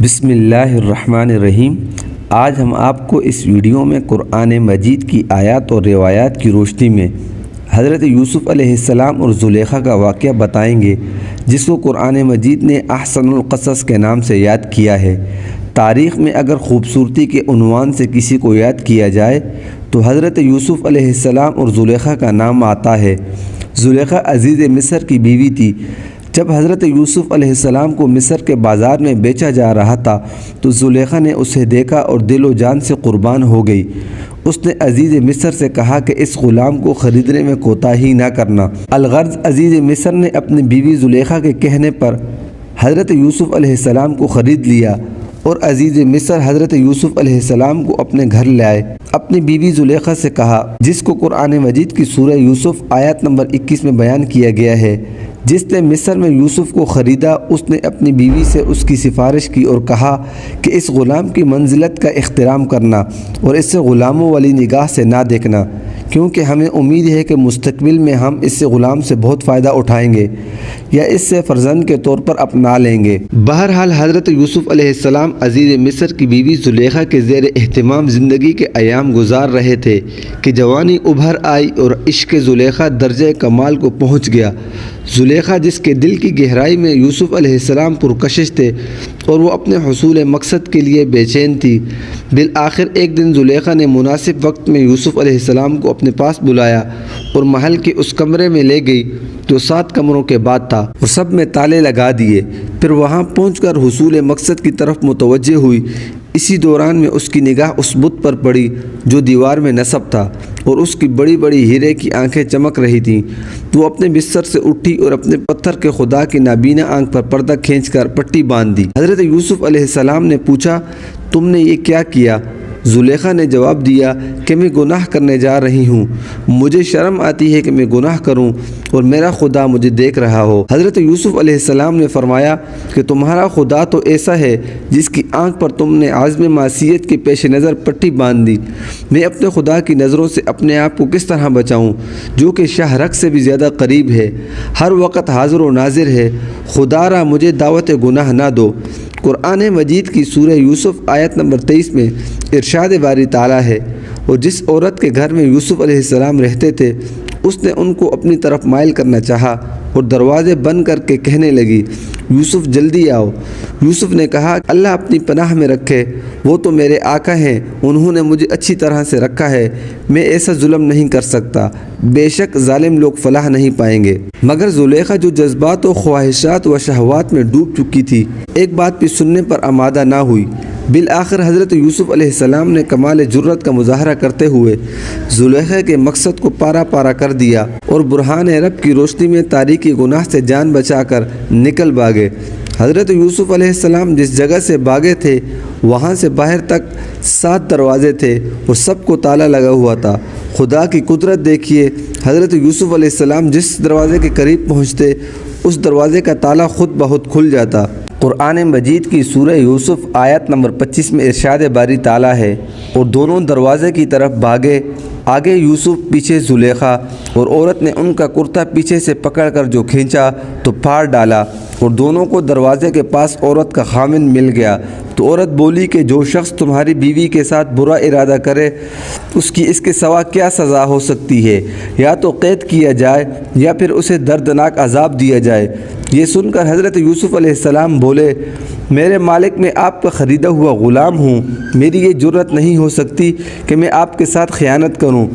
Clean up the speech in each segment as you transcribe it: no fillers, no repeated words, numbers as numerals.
بسم اللہ الرحمن الرحیم۔ آج ہم آپ کو اس ویڈیو میں قرآن مجید کی آیات اور روایات کی روشنی میں حضرت یوسف علیہ السلام اور زلیخا کا واقعہ بتائیں گے، جس کو قرآن مجید نے احسن القصص کے نام سے یاد کیا ہے۔ تاریخ میں اگر خوبصورتی کے عنوان سے کسی کو یاد کیا جائے تو حضرت یوسف علیہ السلام اور زلیخا کا نام آتا ہے۔ زلیخا عزیز مصر کی بیوی تھی۔ جب حضرت یوسف علیہ السلام کو مصر کے بازار میں بیچا جا رہا تھا تو زلیخا نے اسے دیکھا اور دل و جان سے قربان ہو گئی۔ اس نے عزیز مصر سے کہا کہ اس غلام کو خریدنے میں کوتاہی نہ کرنا۔ الغرض عزیز مصر نے اپنی بیوی زلیخا کے کہنے پر حضرت یوسف علیہ السلام کو خرید لیا اور عزیز مصر حضرت یوسف علیہ السلام کو اپنے گھر لے آئے۔ اپنی بیوی زلیخا سے کہا، جس کو قرآن مجید کی سورہ یوسف آیت نمبر 21 میں بیان کیا گیا ہے، جس نے مصر میں یوسف کو خریدا، اس نے اپنی بیوی سے اس کی سفارش کی اور کہا کہ اس غلام کی منزلت کا احترام کرنا اور اس سے غلاموں والی نگاہ سے نہ دیکھنا، کیونکہ ہمیں امید ہے کہ مستقبل میں ہم اس سے غلام سے بہت فائدہ اٹھائیں گے یا اس سے فرزند کے طور پر اپنا لیں گے۔ بہرحال حضرت یوسف علیہ السلام عزیز مصر کی بیوی زلیخا کے زیر اہتمام زندگی کے ایام گزار رہے تھے کہ جوانی ابھر آئی اور عشق زلیخا درجہ کمال کو پہنچ گیا۔ زلیخا، جس کے دل کی گہرائی میں یوسف علیہ السلام پرکشش تھے اور وہ اپنے حصول مقصد کے لیے بے چین تھی، بالآخر ایک دن زلیخا نے مناسب وقت میں یوسف علیہ السلام کو اپنے پاس بلایا اور محل کے اس کمرے میں لے گئی جو 7 کمروں کے بعد تھا اور سب میں تالے لگا دیے۔ پھر وہاں پہنچ کر حصول مقصد کی طرف متوجہ ہوئی۔ اسی دوران میں اس کی نگاہ اس بت پر پڑی جو دیوار میں نصب تھا اور اس کی بڑی بڑی ہیرے کی آنکھیں چمک رہی تھیں۔ وہ اپنے بستر سے اٹھی اور اپنے پتھر کے خدا کی نابینا آنکھ پر پردہ کھینچ کر پٹی باندھ دی۔ حضرت یوسف علیہ السلام نے پوچھا، تم نے یہ کیا کیا؟ زلیخا نے جواب دیا کہ میں گناہ کرنے جا رہی ہوں، مجھے شرم آتی ہے کہ میں گناہ کروں اور میرا خدا مجھے دیکھ رہا ہو۔ حضرت یوسف علیہ السلام نے فرمایا کہ تمہارا خدا تو ایسا ہے جس کی آنکھ پر تم نے عزم معصیت کے پیش نظر پٹی باندھ دی۔ میں اپنے خدا کی نظروں سے اپنے آپ کو کس طرح بچاؤں جو کہ شاہ رخ سے بھی زیادہ قریب ہے، ہر وقت حاضر و ناظر ہے؟ خدا را مجھے دعوت گناہ نہ دو۔ قرآن مجید کی سورہ یوسف آیت نمبر 23 میں ارشاد باری تعالیٰ ہے، اور جس عورت کے گھر میں یوسف علیہ السلام رہتے تھے اس نے ان کو اپنی طرف مائل کرنا چاہا اور دروازے بند کر کے کہنے لگی، یوسف جلدی آؤ۔ یوسف نے کہا، اللہ اپنی پناہ میں رکھے، وہ تو میرے آقا ہیں، انہوں نے مجھے اچھی طرح سے رکھا ہے، میں ایسا ظلم نہیں کر سکتا، بے شک ظالم لوگ فلاح نہیں پائیں گے۔ مگر زلیخا جو جذبات و خواہشات و شہوات میں ڈوب چکی تھی، ایک بات بھی سننے پر آمادہ نہ ہوئی۔ بالآخر حضرت یوسف علیہ السلام نے کمال جرت کا مظاہرہ کرتے ہوئے زلیخا کے مقصد کو پارا پارا کر دیا اور برہان رب کی روشنی میں تاریکی گناہ سے جان بچا کر نکل بھاگے۔ حضرت یوسف علیہ السلام جس جگہ سے بھاگے تھے وہاں سے باہر تک 7 دروازے تھے اور سب کو تالا لگا ہوا تھا۔ خدا کی قدرت دیکھیے، حضرت یوسف علیہ السلام جس دروازے کے قریب پہنچتے اس دروازے کا تالا خود بخود کھل جاتا۔ قرآن مجید کی سورہ یوسف آیت نمبر 25 میں ارشاد باری تعالیٰ ہے، اور دونوں دروازے کی طرف بھاگے، آگے یوسف پیچھے زلیخا، اور عورت نے ان کا کرتا پیچھے سے پکڑ کر جو کھینچا تو پھاڑ ڈالا، اور دونوں کو دروازے کے پاس عورت کا خامند مل گیا۔ تو عورت بولی کہ جو شخص تمہاری بیوی کے ساتھ برا ارادہ کرے اس کی اس کے سوا کیا سزا ہو سکتی ہے؟ یا تو قید کیا جائے یا پھر اسے دردناک عذاب دیا جائے۔ یہ سن کر حضرت یوسف علیہ السلام بولے، میرے مالک میں آپ کا خریدا ہوا غلام ہوں، میری یہ جرت نہیں ہو سکتی کہ میں آپ کے ساتھ خیانت کروں،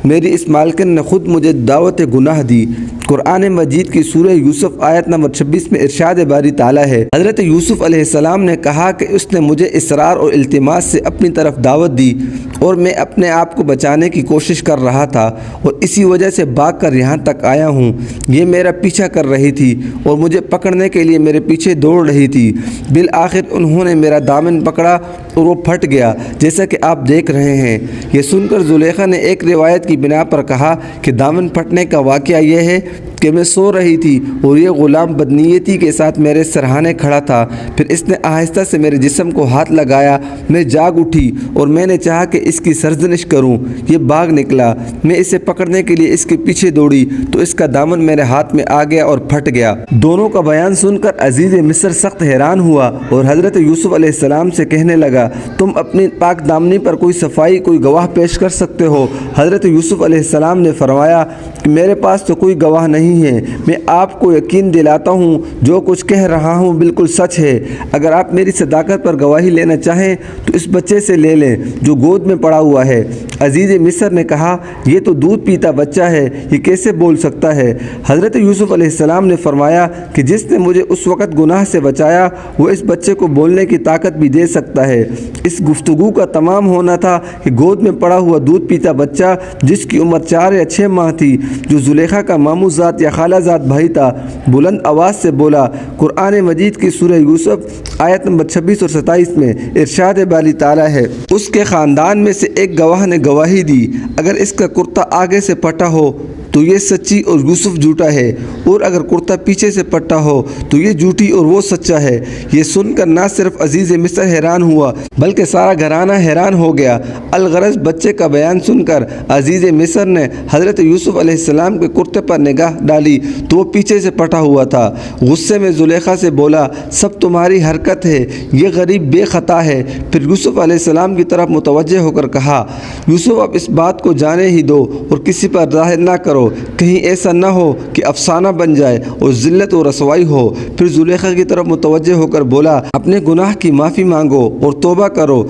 میری اس مالکن نے خود مجھے دعوت گناہ دی۔ قرآن مجید کی سورہ یوسف آیت نمبر 26 میں ارشاد باری تعالیٰ ہے، حضرت یوسف علیہ السلام نے کہا کہ اس نے مجھے اصرار اور التماس سے اپنی طرف دعوت دی اور میں اپنے آپ کو بچانے کی کوشش کر رہا تھا اور اسی وجہ سے بھاگ کر یہاں تک آیا ہوں۔ یہ میرا پیچھا کر رہی تھی اور مجھے پکڑنے کے لیے میرے پیچھے دوڑ رہی تھی۔ بالآخر انہوں نے میرا دامن پکڑا اور وہ پھٹ گیا، جیسا کہ آپ دیکھ رہے ہیں۔ یہ سن کر زلیخا نے ایک روایت کی بنا پر کہا کہ دامن پھٹنے کا واقعہ یہ ہے کہ میں سو رہی تھی اور یہ غلام بدنیتی کے ساتھ میرے سرہانے کھڑا تھا۔ پھر اس نے آہستہ سے میرے جسم کو ہاتھ لگایا، میں جاگ اٹھی اور میں نے چاہا کہ اس کی سرزنش کروں۔ یہ بھاگ نکلا، میں اسے پکڑنے کے لیے اس کے پیچھے دوڑی تو اس کا دامن میرے ہاتھ میں آ گیا اور پھٹ گیا۔ دونوں کا بیان سن کر عزیز مصر سخت حیران ہوا اور حضرت یوسف علیہ السلام سے کہنے لگا، تم اپنی پاک دامنی پر کوئی صفائی، کوئی گواہ پیش کر سکتے ہو؟ حضرت یوسف علیہ السلام نے فرمایا کہ میرے پاس تو کوئی گواہ نہیں ہے، میں آپ کو یقین دلاتا ہوں جو کچھ کہہ رہا ہوں بالکل سچ ہے۔ اگر آپ میری صداقت پر گواہی لینا چاہیں تو اس بچے سے لے لیں جو گود میں پڑا ہوا ہے۔ عزیز مصر نے کہا، یہ تو دودھ پیتا بچہ ہے، یہ کیسے بول سکتا ہے؟ حضرت یوسف علیہ السلام نے فرمایا کہ جس نے مجھے اس وقت گناہ سے بچایا وہ اس بچے کو بولنے کی طاقت بھی دے سکتا ہے۔ اس گفتگو کا تمام ہونا تھا کہ گود میں پڑا ہوا دودھ پیتا بچہ جس کی عمر 4 یا 6 ماہ تھی، جو زلیخا کا ماموں زاد یا خالہ زاد بھائی تھا، بلند آواز سے بولا۔ قرآن مجید کی سورہ یوسف آیت نمبر 26 اور 27 میں ارشاد باری تعالیٰ ہے، اس کے خاندان میں سے ایک گواہ نے گواہی دی، اگر اس کا کرتا آگے سے پٹا ہو تو یہ سچی اور یوسف جھوٹا ہے، اور اگر کرتا پیچھے سے پٹا ہو تو یہ جھوٹی اور وہ سچا ہے۔ یہ سن کر نہ صرف عزیز مصر حیران ہوا بلکہ سارا گھرانہ حیران ہو گیا۔ الغرض بچے کا بیان سن کر عزیز مصر نے حضرت یوسف علیہ السلام کے کرتے پر نگاہ ڈالی تو وہ پیچھے سے پٹا ہوا تھا۔ غصے میں زلیخا سے بولا، سب تمہاری حرکت ہے، یہ غریب بے خطا ہے۔ پھر یوسف علیہ السلام کی طرف متوجہ ہو کر کہا، یوسف اب اس بات کو جانے ہی دو اور کسی پر ظاہر نہ کرو، کہیں ایسا نہ ہو کہ افسانہ بن جائے اور ذلت و رسوائی ہو۔ پھر زلیخا کی طرف متوجہ ہو کر بولا، اپنے گناہ کی معافی مانگو اور توبہ کرو۔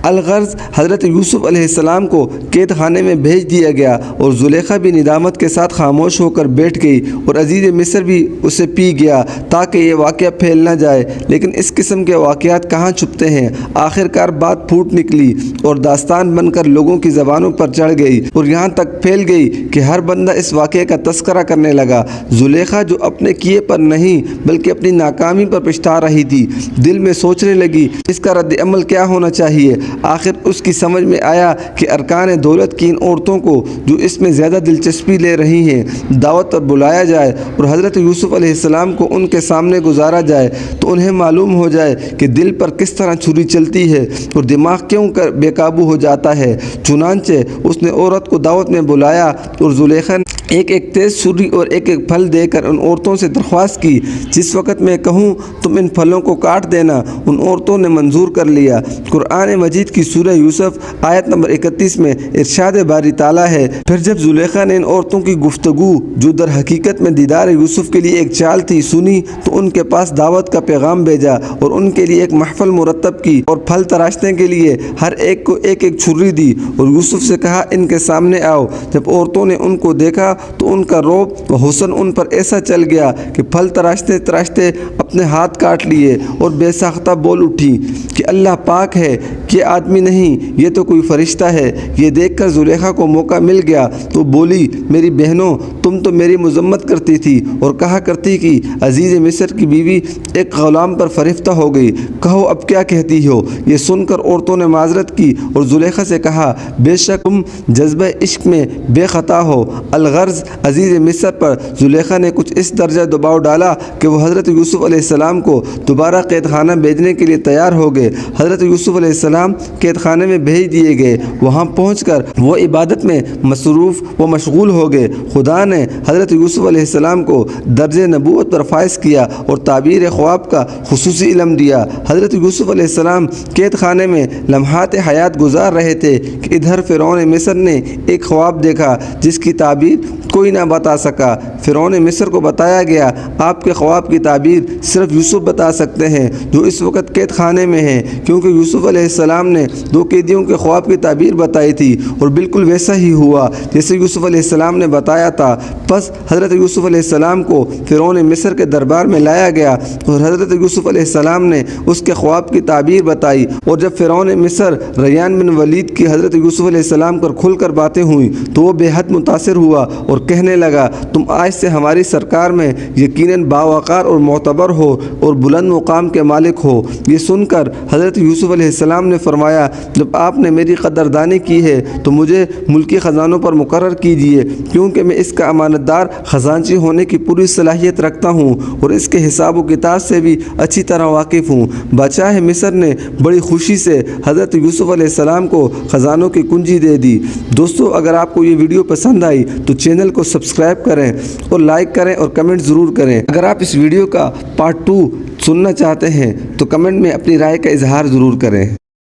الغرض حضرت یوسف علیہ السلام کو قید خانے میں بھیج دیا گیا اور زلیخا بھی ندامت کے ساتھ خاموش ہو کر بیٹھ گئی اور عزیز مصر بھی اسے پی گیا تاکہ یہ واقعہ پھیل نہ جائے۔ لیکن اس قسم کے واقعات کہاں چھپتے ہیں؟ آخر کار بات پھوٹ نکلی اور داستان بن کر لوگوں کی زبانوں پر چڑھ گئی اور یہاں تک پھیل گئی کہ ہر بندہ اس واقعے کا تذکرہ کرنے لگا۔ زلیخا جو اپنے کیے پر نہیں بلکہ اپنی ناکامی پر پچھتا رہی تھی، دل میں سوچنے لگی اس کا رد عمل کیا ہونا چاہیے۔ آخر اس کی سمجھ میں آیا کہ ارکان دولت کی ان عورتوں کو جو اس میں زیادہ دلچسپی لے رہی ہیں دعوت پر بلایا جائے اور حضرت یوسف علیہ السلام کو ان کے سامنے گزارا جائے تو انہیں معلوم ہو جائے کہ دل پر کس طرح چھری چلتی ہے اور دماغ کیوں کر بے قابو ہو جاتا ہے۔ چنانچہ اس نے عورت کو دعوت میں بلایا اور زلیخا نے ایک ایک تیز چھری اور ایک ایک پھل دے کر ان عورتوں سے درخواست کی، جس وقت میں کہوں تم ان پھلوں کو کاٹ دینا۔ ان عورتوں نے منظور کر لیا۔ قرآن مجید کی سورہ یوسف آیت نمبر 31 میں ارشاد باری تعالیٰ ہے، پھر جب زلیخا نے ان عورتوں کی گفتگو جو در حقیقت میں دیدار یوسف کے لیے ایک چال تھی سنی تو ان کے پاس دعوت کا پیغام بھیجا اور ان کے لیے ایک محفل مرتب کی اور پھل تراشنے کے لیے ہر ایک کو ایک ایک چھری دی اور یوسف سے کہا ان کے سامنے آؤ۔ جب عورتوں نے ان کو دیکھا تو ان کا رعب و حسن ان پر ایسا چل گیا کہ پھل تراشتے تراشتے اپنے ہاتھ کاٹ لیے اور بے ساختہ بول اٹھی کہ اللہ پاک ہے، یہ آدمی نہیں، یہ تو کوئی فرشتہ ہے۔ یہ دیکھ کر زلیخا کو موقع مل گیا تو بولی، میری بہنوں تم تو میری مذمت کرتی تھی اور کہا کرتی کہ عزیز مصر کی بیوی ایک غلام پر فریفتہ ہو گئی، کہو اب کیا کہتی ہو؟ یہ سن کر عورتوں نے معذرت کی اور زلیخا سے کہا، بے شک تم جذبہ عشق میں بے خطا ہو۔ الغرض عزیز مصر پر زلیخا نے کچھ اس درجہ دباؤ ڈالا کہ وہ حضرت یوسف علیہ السلام کو دوبارہ قید خانہ بھیجنے کے لیے تیار ہو گئے۔ حضرت یوسف علیہ السلام قید خانے میں بھیج دیے گئے۔ وہاں پہنچ کر وہ عبادت میں مصروف و مشغول ہو گئے۔ خدا نے حضرت یوسف علیہ السلام کو درجہ نبوت پر فائز کیا اور تعبیر خواب کا خصوصی علم دیا۔ حضرت یوسف علیہ السلام قید خانے میں لمحات حیات گزار رہے تھے کہ ادھر فرعون مصر نے ایک خواب دیکھا جس کی تعبیر کوئی نہ بتا سکا۔ فرعون مصر کو بتایا گیا، آپ کے خواب کی تعبیر صرف یوسف بتا سکتے ہیں جو اس وقت قید خانے میں ہیں، کیونکہ یوسف علیہ السلام نے 2 قیدیوں کے خواب کی تعبیر بتائی تھی اور بالکل ویسا ہی ہوا جیسے یوسف علیہ السلام نے بتایا تھا۔ پس حضرت یوسف علیہ السلام کو فرعون مصر کے دربار میں لایا گیا اور حضرت یوسف علیہ السلام نے اس کے خواب کی تعبیر بتائی، اور جب فرعون مصر ریان بن ولید کی حضرت یوسف علیہ السلام پر کھل کر باتیں ہوئیں تو وہ بے حد متاثر ہوا اور کہنے لگا تم آج سے ہماری سرکار میں یقیناً باوقار اور معتبر ہو اور بلند مقام کے مالک ہو۔ یہ سن کر حضرت یوسف علیہ السلام نے فرمایا جب آپ نے میری قدردانی کی ہے تو مجھے ملکی خزانوں پر مقرر کیجیے، کیونکہ میں اس کا امانت دار خزانچی ہونے کی پوری صلاحیت رکھتا ہوں اور اس کے حساب و کتاب سے بھی اچھی طرح واقف ہوں۔ بادشاہ مصر نے بڑی خوشی سے حضرت یوسف علیہ السلام کو خزانوں کی کنجی دے دی۔ دوستو، اگر آپ کو یہ ویڈیو پسند آئی تو چینل کو سبسکرائب کریں اور لائک کریں اور کمنٹ ضرور کریں۔ اگر آپ اس ویڈیو کا پارٹ 2 سننا چاہتے ہیں تو کمنٹ میں اپنی رائے کا اظہار ضرور کریں۔